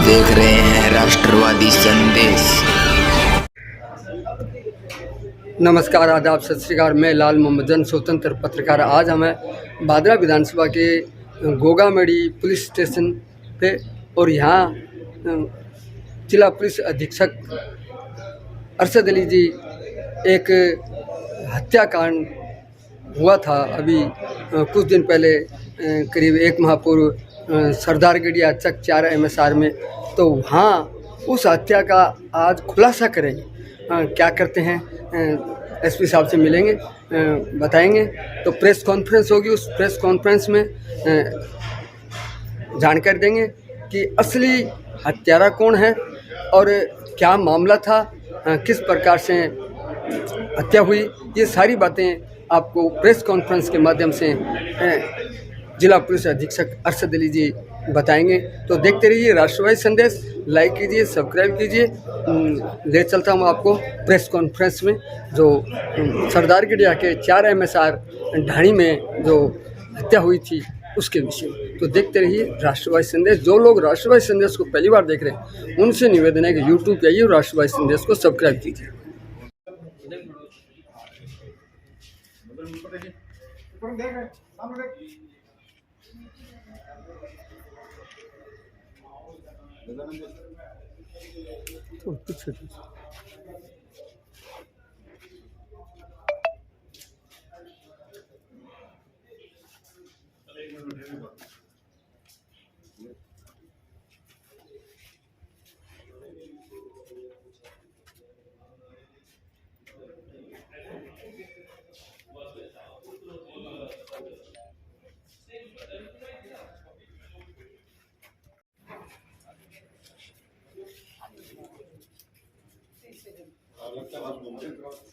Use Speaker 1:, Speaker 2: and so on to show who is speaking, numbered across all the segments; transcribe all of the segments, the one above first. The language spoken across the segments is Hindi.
Speaker 1: देख रहे हैं राष्ट्रवादी संदेश।
Speaker 2: नमस्कार, आदाब, सत श्री अकाल। मैं लाल मोहम्मद जन स्वतंत्र पत्रकार। आज हम भादरा विधानसभा के गोगामेड़ी पुलिस स्टेशन पे और यहाँ जिला पुलिस अधीक्षक अरशद अली जी एक हत्याकांड हुआ था अभी कुछ दिन पहले, करीब एक माह पूर्व सरदारगढ़िया चक 4 MSR में। तो वहाँ उस हत्या का आज खुलासा करेंगे। क्या करते हैं, SP साहब से मिलेंगे, बताएंगे। तो प्रेस कॉन्फ्रेंस होगी, उस प्रेस कॉन्फ्रेंस में जानकारी देंगे कि असली हत्यारा कौन है और क्या मामला था, किस प्रकार से हत्या हुई। ये सारी बातें आपको प्रेस कॉन्फ्रेंस के माध्यम से जिला पुलिस अधीक्षक अरशद अली जी बताएंगे। तो देखते रहिए राष्ट्रवादी संदेश, लाइक कीजिए, सब्सक्राइब कीजिए। ले चलता हूँ आपको प्रेस कॉन्फ्रेंस में, जो सरदारगढ़िया के 4 MSR ढाणी में जो हत्या हुई थी उसके विषय में। तो देखते रहिए राष्ट्रवादी संदेश। जो लोग राष्ट्रवादी संदेश को पहली बार देख रहे हैं उनसे निवेदन है कि यूट्यूब पे आइए और राष्ट्रवादी संदेश को सब्सक्राइब कीजिए। तो कुछ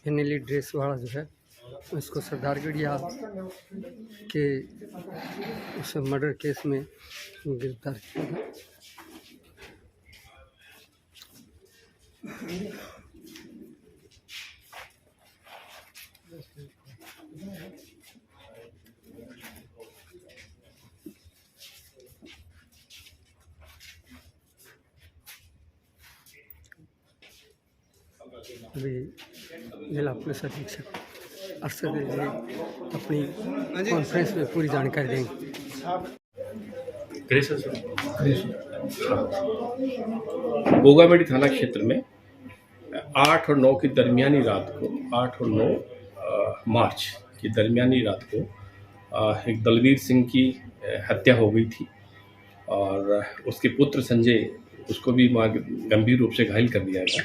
Speaker 2: नीली ड्रेस वाला जो है उसको सरदारगढ़िया के उस मर्डर केस में गिरफ्तार किया था। अभी जिला पुलिस अधीक्षक अरशद अली जी अपनी कॉन्फ्रेंस में पूरी जानकारी देंगे।
Speaker 3: गोगामेड़ी थाना क्षेत्र में 8 और 9 की दरमियानी रात को, 8 और 9 मार्च की दरमियानी रात को एक दलवीर सिंह की हत्या हो गई थी और उसके पुत्र संजय, उसको भी गंभीर रूप से घायल कर दिया गया।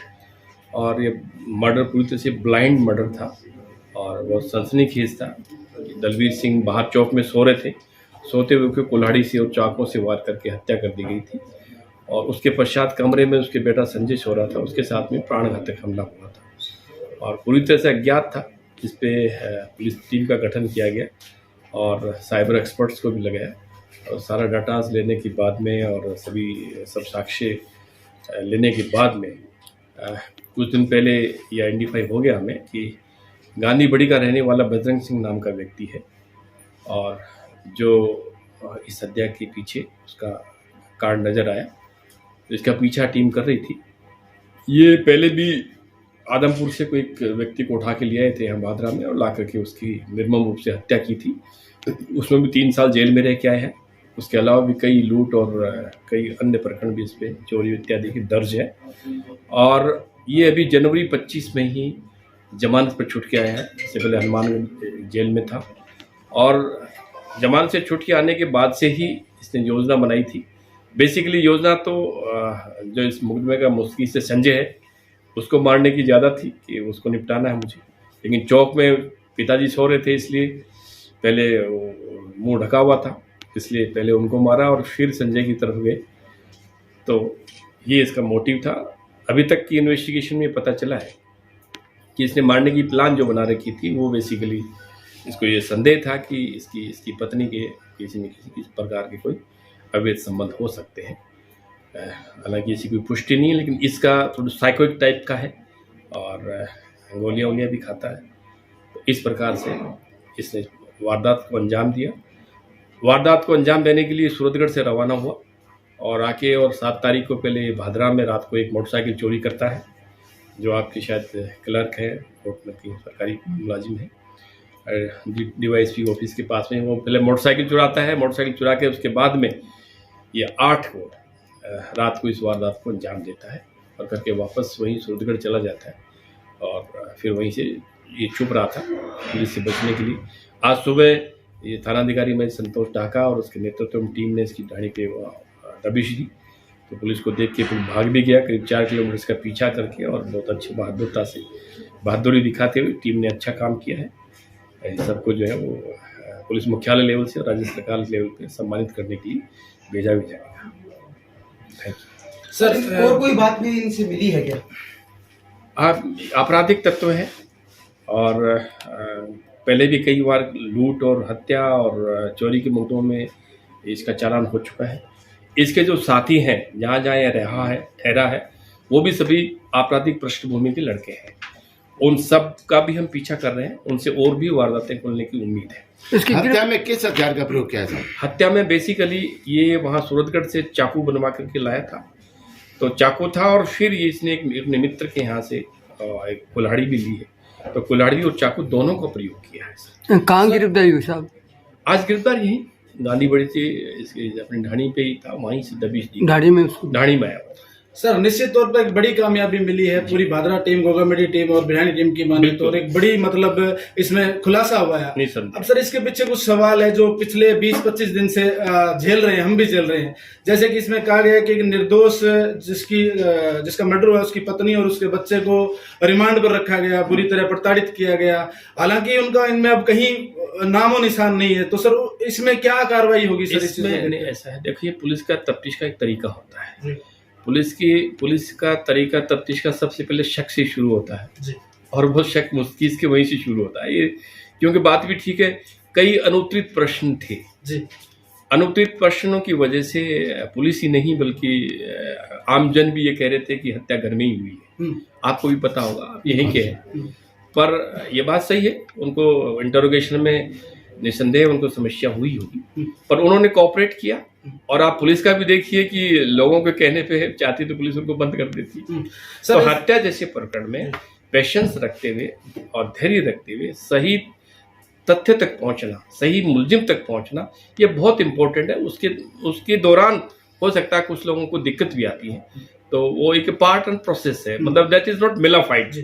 Speaker 3: और ये मर्डर पूरी तरह से ब्लाइंड मर्डर था और बहुत सनसनीखेज था। दलवीर सिंह बाहर चौक में सो रहे थे, सोते हुए उनको कुल्हाड़ी से और चाकू से वार करके हत्या कर दी गई थी। और उसके पश्चात कमरे में उसके बेटा संजय सो रहा था, उसके साथ में प्राणघातक हमला हुआ था और पूरी तरह से अज्ञात था, जिस पे पुलिस टीम का गठन किया गया और साइबर एक्सपर्ट्स को भी लगाया और सारा डाटाज लेने के बाद में और सब साक्ष्य लेने के बाद में कुछ दिन पहले ये आइडेंटिफाई हो गया हमें कि गांधी बड़ी का रहने वाला बजरंग सिंह नाम का व्यक्ति है और जो इस हत्या के पीछे उसका कारण नज़र आया। तो इसका पीछा टीम कर रही थी। ये पहले भी आदमपुर से कोई एक व्यक्ति को उठा के ले आए थे यहाँ भादरा में और ला करके उसकी निर्मम रूप से हत्या की थी। उसमें भी 3 साल जेल में रह के आए हैं। उसके अलावा भी कई लूट और कई अन्य प्रकरण भी इस पर, चोरी इत्यादि की दर्ज है। और ये अभी जनवरी 25 में ही जमानत पर छूट के आया है। इससे पहले हनुमानगढ़ जेल में था और जमानत से छूट के आने के बाद से ही इसने योजना बनाई थी। बेसिकली योजना तो जो इस मुकदमे का मुस्तकी से संजय है उसको मारने की ज़्यादा थी कि उसको निपटाना है मुझे, लेकिन चौक में पिताजी सो रहे थे इसलिए पहले मुंह ढका हुआ था, इसलिए पहले उनको मारा और फिर संजय की तरफ गए। तो ये इसका मोटिव था। अभी तक की इन्वेस्टिगेशन में पता चला है कि इसने मारने की प्लान जो बना रखी थी वो बेसिकली इसको ये संदेह था कि इसकी पत्नी के किसी न किसी प्रकार के कोई अवैध संबंध हो सकते हैं। हालांकि इसकी कोई पुष्टि नहीं है, लेकिन इसका थोड़ा साइकोइक टाइप का है और गोलियाँ भी खाता है। तो इस प्रकार से इसने वारदात को अंजाम दिया। वारदात को अंजाम देने के लिए सूरतगढ़ से रवाना हुआ और आके और 7 तारीख को पहले भादरा में रात को एक मोटरसाइकिल चोरी करता है, जो आपके शायद क्लर्क है कोर्ट में की सरकारी मुलाजिम है, DYSP ऑफिस के पास में। वो पहले मोटरसाइकिल चुराता है, मोटरसाइकिल चुरा के उसके बाद में ये 8 को रात को इस वारदात को अंजाम देता है और करके वापस वहीं सूरतगढ़ चला जाता है। और फिर वहीं से ये छुप रहा था पुलिस से बचने के लिए। आज सुबह ये थानाधिकारी में संतोष ढाका और उसके नेतृत्व में टीम ने इसकी ढाणी पे दबिश दी, तो पुलिस को देख के फिर भाग भी गया करीब 4 किलोमीटर इसका पीछा करके, और बहुत अच्छी बहादुरी दिखाते हुए टीम ने अच्छा काम किया है। सबको जो है वो पुलिस मुख्यालय लेवल से और राज्य सरकार लेवल पे सम्मानित करने के लिए भेजा भी जाएगा। Thank you
Speaker 4: sir. और कोई बात भी इनसे मिली है क्या?
Speaker 3: आपराधिक तत्व है और पहले भी कई बार लूट और हत्या और चोरी के मुकदमों में इसका चालान हो चुका है। इसके जो साथी हैं जहाँ जहाँ यह ठहरा है वो भी सभी आपराधिक पृष्ठभूमि के लड़के हैं। उन सब का भी हम पीछा कर रहे हैं, उनसे और भी वारदातें खुलने की उम्मीद है।
Speaker 5: इसकी हत्या में किस हथियार का प्रयोग किया था?
Speaker 3: हत्या में बेसिकली ये वहाँ सूरतगढ़ से चाकू बनवा करके लाया था, तो चाकू था और फिर ये इसने एक मित्र के यहाँ से एक कुल्हाड़ी भी ली है, तो कुल्हाड़ी और चाकू दोनों का प्रयोग किया है।
Speaker 2: कहाँ गिरफ्तारी हुई साहब?
Speaker 3: आज गिरफ्तार यही गांधी बड़ी से इसके अपनी ढाणी पे ही था, वहीं से दबिश दी,
Speaker 2: ढाणी में उसको
Speaker 3: ढाणी में आया।
Speaker 4: सर निश्चित तौर पर एक बड़ी कामयाबी मिली है पूरी भादरा टीम, गोगामेडी टीम और बिरहानी टीम की माने तो, और एक बड़ी मतलब इसमें खुलासा हुआ है। अब सर इसके पीछे कुछ सवाल है जो पिछले 20-25 दिन से झेल रहे हैं, हम भी झेल रहे हैं। जैसे कि इसमें कहा गया है कि निर्दोष जिसका मर्डर हुआ उसकी पत्नी और उसके बच्चे को रिमांड पर रखा गया, बुरी तरह प्रताड़ित किया गया, हालांकि उनका इनमें अब कहीं नामो निशान नहीं है। तो सर इसमें क्या कार्रवाई होगी सर?
Speaker 3: इसमें ऐसा है, देखिए पुलिस का तफ्तीश का एक तरीका होता है। पुलिस का तरीका तफ्तीश का सबसे पहले शक से शुरू होता है जी। और वो शक मुस्तकीज़ के वहीं से शुरू होता है। ये क्योंकि बात भी ठीक है, कई अनुत्तरित प्रश्न थे जी। अनुत्तरित प्रश्नों की वजह से पुलिस ही नहीं बल्कि आमजन भी ये कह रहे थे कि हत्या घर में ही हुई है। आपको भी पता होगा, आप यहीं के हैं। पर ये बात सही है, उनको इंटरोगेशन में निसंदेह उनको समस्या हुई होगी, पर उन्होंने कोऑपरेट किया। और आप पुलिस का भी देखिए कि लोगों के कहने पे चाहती तो पुलिस उनको बंद कर देती। तो हत्या जैसे प्रकरण में पेशेंस रखते हुए और धैर्य रखते हुए सही तथ्य तक पहुंचना, सही मुलजिम तक पहुंचना, ये बहुत इंपॉर्टेंट है। उसके दौरान हो सकता है कुछ लोगों को दिक्कत भी आती है, तो वो एक पार्ट एंड प्रोसेस है, मतलब दैट इज नॉट मिलाफाइड।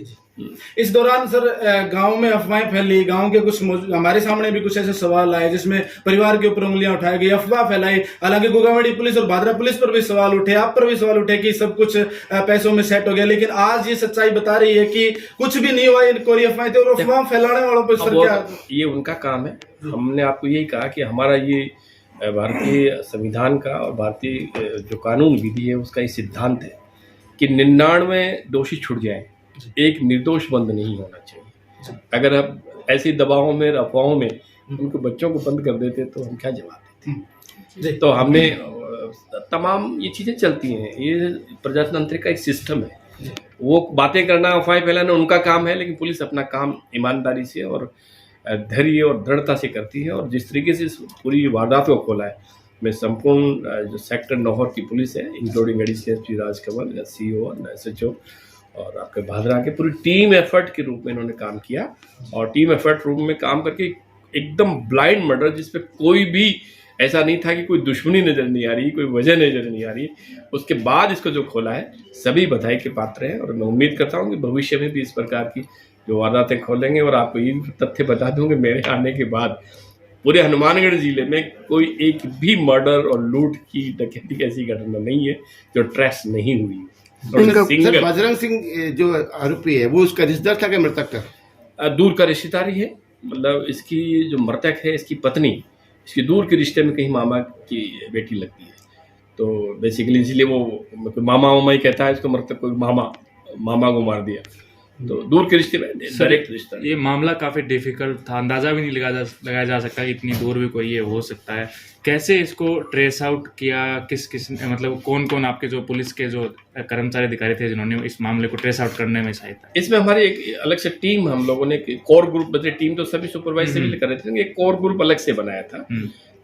Speaker 4: इस दौरान सर गांव में अफवाहें फैली, गांव के कुछ हमारे सामने भी कुछ ऐसे सवाल आए जिसमें परिवार के ऊपर उंगलियां उठाई गई, अफवाह फैलाई। हालांकि गोगामेडी पुलिस और भादरा पुलिस पर भी सवाल उठे, आप पर भी सवाल उठे कि सब कुछ पैसों में सेट हो गया, लेकिन आज ये सच्चाई बता रही है कि कुछ भी नहीं हुआ, इनको अफवाहें थे। और अफवाह फैलाने वालों पर सर क्या?
Speaker 3: ये उनका काम है। हमने आपको यही कहा कि हमारा ये भारतीय संविधान का और भारतीय जो कानून विधि है उसका ये सिद्धांत है कि 99 दोषी छूट जाए, एक निर्दोष बंद नहीं होना चाहिए। अगर आप ऐसे दबावों में, अफवाहों में उनको बच्चों को बंद कर देते तो हम क्या जवाब देते? तो हमने तमाम ये चीज़ें चलती हैं, ये प्रजातंत्र का एक सिस्टम है। वो बातें करना, अफवाहें फैलाना उनका काम है, लेकिन पुलिस अपना काम ईमानदारी से और धैर्य और दृढ़ता से करती है। और जिस तरीके से पूरी वारदात को खोला है, मैं संपूर्ण जो सेक्टर नौहर की पुलिस है, including ADCP Shri Rajkamal, CO और SHO और आपके भादरा के पूरी टीम एफर्ट के रूप में इन्होंने काम किया। और टीम एफर्ट रूप में काम करके एकदम ब्लाइंड मर्डर, जिसपे कोई भी ऐसा नहीं था कि कोई दुश्मनी नज़र नहीं आ रही, कोई वजह नज़र नहीं आ रही, उसके बाद इसको जो खोला है सभी बधाई के पात्र हैं। और मैं उम्मीद करता हूँ कि भविष्य में भी इस प्रकार की जो वारदातें खोलेंगे। और आपको ये तथ्य बता दूँ कि मेरे आने के बाद पूरे हनुमानगढ़ जिले में कोई एक भी मर्डर और लूट की, डकैती की ऐसी घटना नहीं है जो ट्रेस नहीं हुई।
Speaker 5: सर बजरंग सिंह जो आरोपी है वो उसका रिश्तेदार था क्या मृतक का?
Speaker 3: दूर का रिश्तेदारी है, मतलब इसकी जो मृतक है इसकी पत्नी इसकी दूर के रिश्ते में कहीं मामा की बेटी लगती है। तो बेसिकली इसलिए वो मामा ही कहता है इसको, मृतक को मामा को मार दिया। तो दूर के रिश्ते में डायरेक्ट रिश्ता
Speaker 6: ये मामला काफ़ी डिफिकल्ट था, अंदाज़ा भी नहीं लगाया जा सकता कि इतनी दूर भी कोई ये हो सकता है। कैसे इसको ट्रेस आउट किया, किस मतलब कौन कौन आपके जो पुलिस के जो कर्मचारी अधिकारी थे जिन्होंने इस मामले को ट्रेस आउट करने में सहायता?
Speaker 3: इसमें हमारी एक अलग से टीम, हम लोगों ने कोर ग्रुप बदले, टीम तो सभी सुपरवाइज से भी कर रहे थे, एक कोर ग्रुप अलग से बनाया था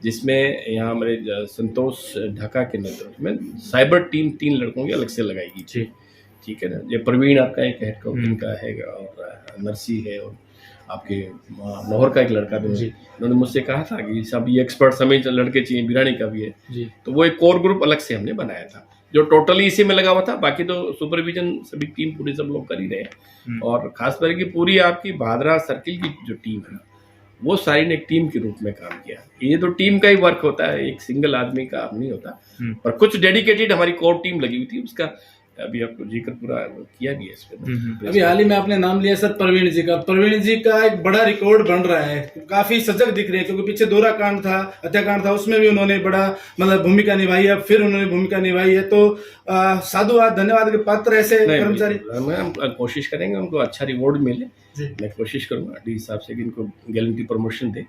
Speaker 3: जिसमें यहाँ हमारे संतोष ढाका के नेतृत्व में साइबर टीम 3 लड़कों की अलग से लगाई गई थी। ठीक है ना, ये प्रवीण आपका एक हेड का है और नरसी है और आपके लाहौर का एक लड़का भी है। उन्होंने मुझसे कहा था कि सब ये एक्सपर्ट समेत लड़के चाहिए, बिरानी का भी है। तो वो एक कोर ग्रुप अलग से हमने बनाया था जो टोटली इसी में लगा हुआ था, बाकी तो सुपरविजन सभी टीम पूरी सब लोग कर ही रहे हैं। और खास करके पूरी आपकी भादरा सर्किल की जो टीम है वो सारी ने एक टीम के रूप में काम किया। ये तो टीम का ही वर्क होता है, एक सिंगल आदमी का नहीं होता। पर कुछ डेडिकेटेड हमारी कोर टीम लगी हुई थी, उसका अभी आपको जिक्र पूरा किया गया इस पे।
Speaker 4: अभी हाल ही में आपने नाम लिया सर प्रवीण जी का एक बड़ा रिकॉर्ड बन रहा है, काफी सजग दिख रहे हैं क्योंकि पीछे दोहरा कांड था, हत्याकांड था, उसमें भी उन्होंने बड़ा मतलब भूमिका निभाई है, फिर उन्होंने भूमिका निभाई है। तो साधुवाद, धन्यवाद के पात्र ऐसे कर्मचारी।
Speaker 3: हम कोशिश करेंगे उनको अच्छा रिवॉर्ड मिले, मैं कोशिश करूंगा डी साहब से कि इनको गारंटी प्रमोशन दे।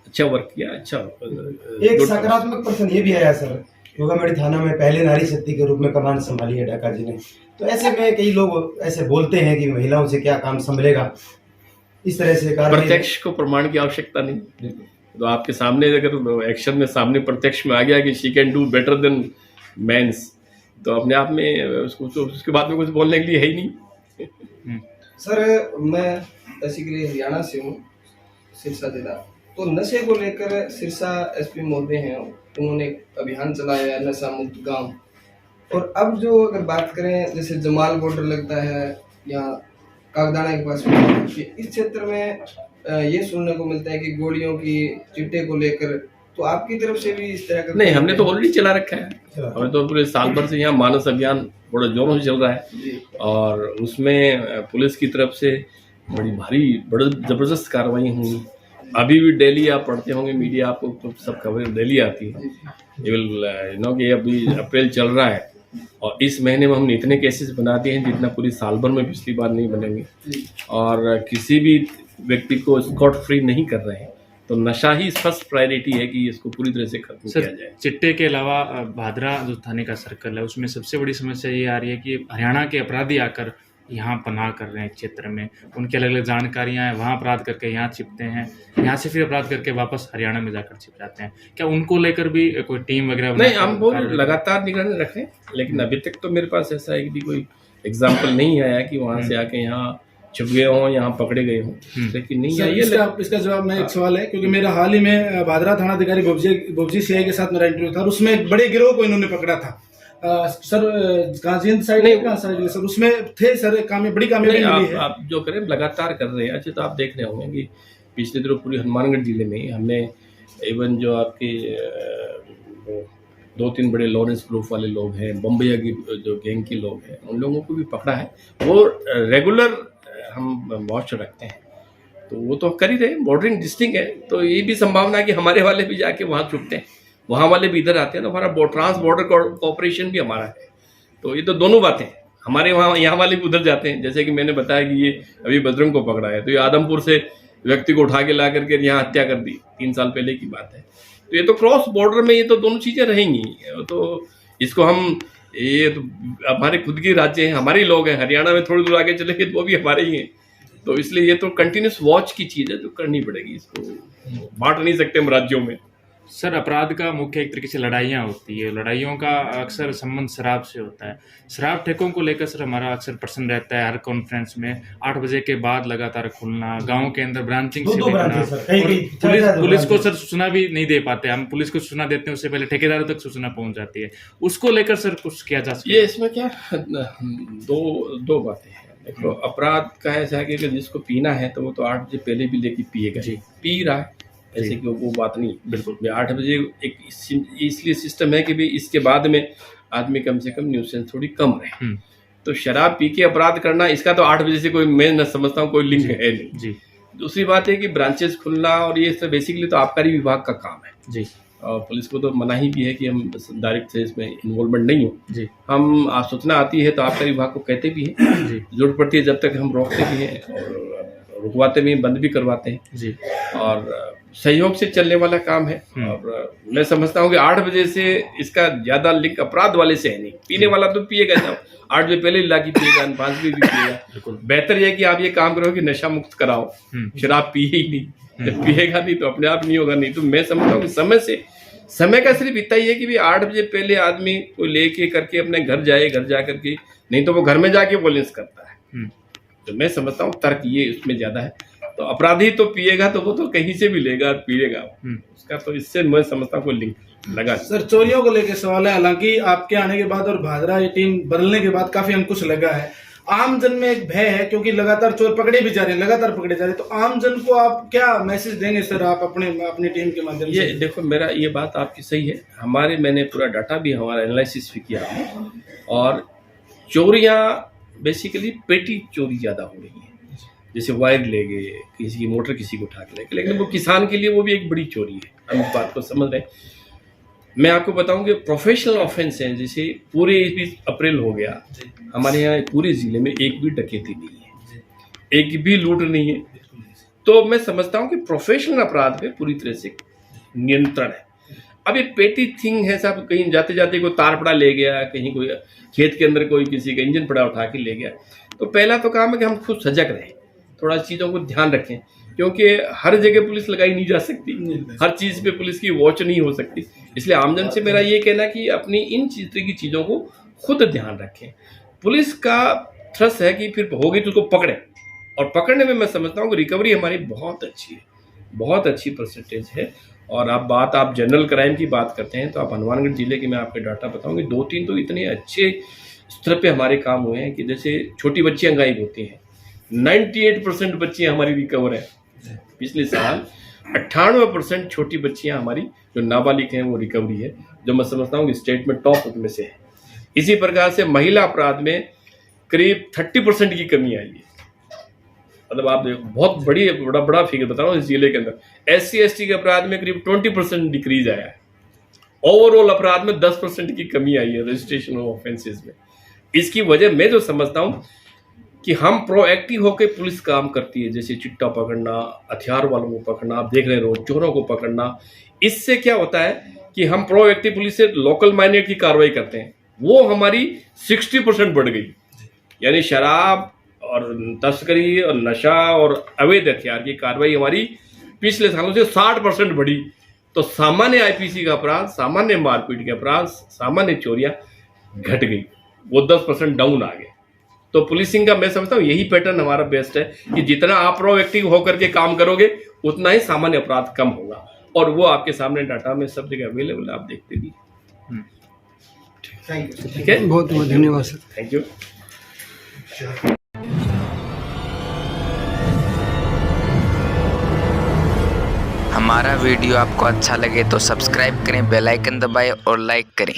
Speaker 3: अच्छा वर्क किया, अच्छा।
Speaker 7: एक सकारात्मक प्रश्न ये भी आया सर, गोगामेडी थाना में पहले नारी शक्ति के रूप में कमान संभाली है ढाका जी ने, तो ऐसे में कई लोग ऐसे बोलते हैं कि महिलाओं से क्या काम संभलेगा, इस तरह से
Speaker 3: प्रत्यक्ष को प्रमाण की आवश्यकता नहीं। तो आपके सामने अगर एक्शन में सामने प्रत्यक्ष में आ गया कि she can do better than mens, तो अपने आप में उसके बाद में कुछ बोलने के लिए है ही नहीं।
Speaker 8: सर मैं बेसिकली हरियाणा से हूँ, सिरसा जिला। तो नशे को लेकर सिरसा एसपी महोदय हैं, उन्होंने अभियान चलाया है नशा मुक्त गांव। और अब जो अगर बात करें जैसे जमाल बॉर्डर लगता है या कागदाना के पास में, इस क्षेत्र में ये सुनने को मिलता है कि गोलियों की चिट्टे को लेकर, तो आपकी तरफ से भी इस तरह का?
Speaker 3: नहीं, हमने तो ऑलरेडी चला रखा है, हमें तो पूरे साल भर से यहाँ मानस अभियान बड़ा जोरों से चल रहा है और उसमें पुलिस की तरफ से बड़ी जबरदस्त कार्रवाई हुई। अभी भी डेली आप पढ़ते होंगे मीडिया, आपको तो सब खबरें डेली आती है। कि अभी अप्रैल चल रहा है और इस महीने में हमने इतने केसेस बना दिए हैं जितना पूरी साल भर में पिछली बार नहीं बनेंगे, और किसी भी व्यक्ति को स्कॉट फ्री नहीं कर रहे हैं। तो नशा ही फर्स्ट प्रायोरिटी है कि इसको पूरी तरह से खत्म किया जाए।
Speaker 6: चिट्टे के अलावा भादरा जो थाने का सर्कल है उसमें सबसे बड़ी समस्या ये आ रही है कि हरियाणा के अपराधी आकर यहाँ पनाह कर रहे हैं क्षेत्र में, उनकी अलग अलग जानकारियाँ हैं, वहाँ अपराध करके यहाँ छिपते हैं, यहाँ से फिर अपराध करके वापस हरियाणा में जाकर छिप जाते हैं। क्या उनको लेकर भी कोई टीम वगैरह?
Speaker 3: नहीं, हम वो लगातार निगरानी रख रहे हैं, लेकिन अभी तक तो मेरे पास ऐसा है कि कोई एग्जाम्पल नहीं आया कि वहाँ से आके यहाँ छुप गए हों, यहाँ पकड़े गए हों, लेकिन नहीं आई है।
Speaker 4: इसका जवाब मैं एक सवाल है, क्योंकि मेरा हाल ही में भादरा थाना अधिकारी बोबजी सीआई के साथ मेरा इंटरव्यू था और उसमें एक बड़े गिरोह को इन्होंने पकड़ा था। सर गाजियाबाद साइड नहीं, कहाँ साइड सर उसमें थे सर, बड़ी कामयाबी मिली है।
Speaker 3: आप जो करें लगातार कर रहे हैं। अच्छा, तो आप देख रहे होंगे कि पिछले दिनों पूरी हनुमानगढ़ जिले में हमने इवन जो आपके 2-3 बड़े लॉरेंस ग्रुप वाले लोग हैं, बम्बैया की जो गैंग के लोग हैं, उन लोगों को भी पकड़ा है। वो रेगुलर हम वॉच रखते हैं, तो वो तो कर ही रहे हैं। बॉर्डरिंग डिस्ट्रिक्ट है, तो ये भी संभावना है कि हमारे वाले भी जाके वहाँ छुपते हैं, वहाँ वाले भी इधर आते हैं। तो हमारा ट्रांस बॉर्डर कोऑपरेशन भी हमारा है। तो ये तो दोनों बातें, हमारे वहाँ यहाँ वाले भी उधर जाते हैं। जैसे कि मैंने बताया कि ये अभी बजरंग को पकड़ा है, तो ये आदमपुर से व्यक्ति को उठा के ला करके यहाँ हत्या कर दी, 3 साल पहले की बात है। तो ये तो क्रॉस बॉर्डर में ये तो दोनों चीज़ें रहेंगी। तो इसको हम, ये तो हमारे खुद के राज्य हैं, हमारे ही लोग हैं। हरियाणा में थोड़ी दूर आगे चले गए तो वो भी हमारे ही हैं। तो इसलिए ये तो कंटिन्यूस वॉच की चीज़ है, तो करनी पड़ेगी। इसको बांट नहीं सकते हम राज्यों में।
Speaker 6: सर, अपराध का मुख्य एक तरीके से लड़ाइयाँ होती है, लड़ाइयों का अक्सर संबंध शराब से होता है। शराब ठेकों को लेकर सर हमारा अक्सर प्रश्न रहता है हर कॉन्फ्रेंस में, 8 बजे के बाद लगातार खुलना, गांव के अंदर ब्रांचिंग से देखना, पुलिस को सर सूचना भी नहीं दे पाते। हम पुलिस को सूचना देते हैं, उससे पहले ठेकेदारों तक सूचना पहुंच जाती है। उसको लेकर सर कुछ किया जा सकता है?
Speaker 3: ये इसमें क्या दो बातें हैं। देखो, अपराध का ऐसा है कि जिसको पीना है तो वो तो 8 बजे पहले भी लेके पिएगा, पी रहा है, ऐसे कि वो बात नहीं। बिल्कुल 8 बजे एक इसलिए सिस्टम है कि भाई इसके बाद में आदमी कम से कम न्यूसेंस थोड़ी कम रहे। तो शराब पी के अपराध करना, इसका तो 8 बजे से कोई, मैं न समझता हूँ कोई लिंक है नहीं। दूसरी बात है कि ब्रांचेस खुलना और ये सब बेसिकली तो आबकारी विभाग का काम है। और पुलिस को तो मना ही भी है कि हम डायरेक्ट से इसमें इन्वॉल्वमेंट नहीं हो
Speaker 6: जी।
Speaker 3: हम सूचना आती है तो आबकारी विभाग को कहते भी हैं
Speaker 6: जी।
Speaker 3: जरूरत पड़ती है जब तक हम रोकते भी हैं और रुकवाते भी हैं, बंद भी करवाते हैं
Speaker 6: जी।
Speaker 3: और सहयोग से चलने वाला काम है। और मैं समझता हूँ कि 8 बजे से इसका ज़्यादा लिंक अपराध वाले से है नहीं। पीने वाला तो पिएगा ना, 8 बजे पहले ला के पिएगा, 5 बजे भी पिएगा। बेहतर यह है कि आप ये काम करो कि नशा मुक्त कराओ, शराब पिए ही नहीं, जब पिएगा नहीं तो अपने आप नहीं होगा। नहीं तो मैं समझता हूँ कि समय का सिर्फ इतना ही है कि भी 8 बजे पहले आदमी को लेके करके अपने घर जाए, घर जा करके, नहीं तो वो घर में जाके वॉयलेंस करता है। तो मैं समझता हूँ तर्क ये उसमें ज्यादा है। तो अपराधी तो पिएगा तो वो तो कहीं से भी लेगा और पिएगा उसका, तो इससे मैं समझता हूँ कोई लिंक लगा।
Speaker 4: सर चोरियों को लेकर सवाल है, हालांकि आपके आने के बाद और भादरा ये टीम बदलने के बाद काफी अंकुश लगा है। आम जन में एक भय है क्योंकि लगातार चोर पकड़े भी जा रहे हैं, लगातार पकड़े जा रहे हैं, तो आम जन को आप क्या मैसेज देंगे सर आप अपनी टीम के माध्यम से?
Speaker 3: ये देखो, मेरा ये बात आपकी सही है। मैंने पूरा डाटा भी हमारा एनालिसिस भी किया है और चोरियां बेसिकली पेटी चोरी ज्यादा हो रही है। जैसे वायर ले गए, किसी की मोटर किसी को उठा के ले, लेकिन वो किसान के लिए वो भी एक बड़ी चोरी है। हम इस बात को समझ रहे हैं। मैं आपको बताऊं कि प्रोफेशनल ऑफेंस हैं, जैसे पूरे 20 अप्रैल हो गया, हमारे यहाँ पूरे जिले में एक भी डकैती नहीं है, एक भी लूट नहीं है। तो मैं समझता हूं कि प्रोफेशनल अपराध पे पूरी तरह से नियंत्रण है। अब ये पेटी थिंग है साहब, कहीं जाते जाते कोई तार पड़ा ले गया, कहीं कोई खेत के अंदर कोई किसी का इंजन पड़ा उठा के ले गया, तो पहला तो काम है कि हम खुद सजग रहें, थोड़ा चीज़ों को ध्यान रखें, क्योंकि हर जगह पुलिस लगाई नहीं जा सकती, हर चीज़ पे पुलिस की वॉच नहीं हो सकती। इसलिए आमजन से मेरा ये कहना कि अपनी इन तरह की चीज़ों को खुद ध्यान रखें। पुलिस का थ्रस्ट है कि फिर होगी तो उसको पकड़ें, और पकड़ने में मैं समझता हूँ कि रिकवरी हमारी बहुत अच्छी है, बहुत अच्छी परसेंटेज है। और आप जनरल क्राइम की बात करते हैं तो आप हनुमानगढ़ जिले के मैं आपके डाटा बताऊँगी, 2-3 तो इतने अच्छे स्तर पे हमारे काम हुए हैं कि जैसे छोटी बच्चियाँ गायब होती हैं, 98% बच्चियाँ हमारी रिकवर है। पिछले साल 98% छोटी बच्चियाँ हमारी जो नाबालिग हैं वो रिकवरी है, जो मैं समझता हूँ कि स्टेट में टॉप में से है। इसी प्रकार से महिला अपराध में करीब 30% की कमी आई है। मतलब आप देखो, बहुत बड़ा फिगर बता रहा हूँ इस जिले के अंदर। SC/ST के अपराध में करीब 20% डिक्रीज आया है। ओवरऑल अपराध में 10% की कमी आई है रजिस्ट्रेशन ऑफ ऑफेंसेस में। इसकी वजह मैं जो समझता हूँ कि हम प्रोएक्टिव होकर पुलिस काम करती है, जैसे चिट्टा पकड़ना, हथियार वालों को पकड़ना, आप देख रहे हैं रोज चोरों को पकड़ना। इससे क्या होता है कि हम प्रोएक्टिव पुलिस से लोकल माइंडेड की कार्रवाई करते हैं, वो हमारी 60% बढ़ गई। यानी शराब और तस्करी और नशा और अवैध हथियार की कार्रवाई हमारी पिछले सालों से 60% बढ़ी। तो सामान्य IPC का अपराध, सामान्य मारपीट के अपराध, सामान्य चोरियां घट गई, वो 10% डाउन आ गए। तो पुलिसिंग का मैं समझता हूँ यही पैटर्न हमारा बेस्ट है कि जितना आप प्रोएक्टिव होकर के काम करोगे उतना ही सामान्य अपराध कम होगा, और वो आपके सामने डाटा में सब जगह अवेलेबल है, आप देखते भी। ठीक है,
Speaker 2: बहुत बहुत धन्यवाद सर।
Speaker 3: Thank you.
Speaker 1: हमारा वीडियो आपको अच्छा लगे तो सब्सक्राइब करें, बेल आइकन दबाएं और लाइक करें।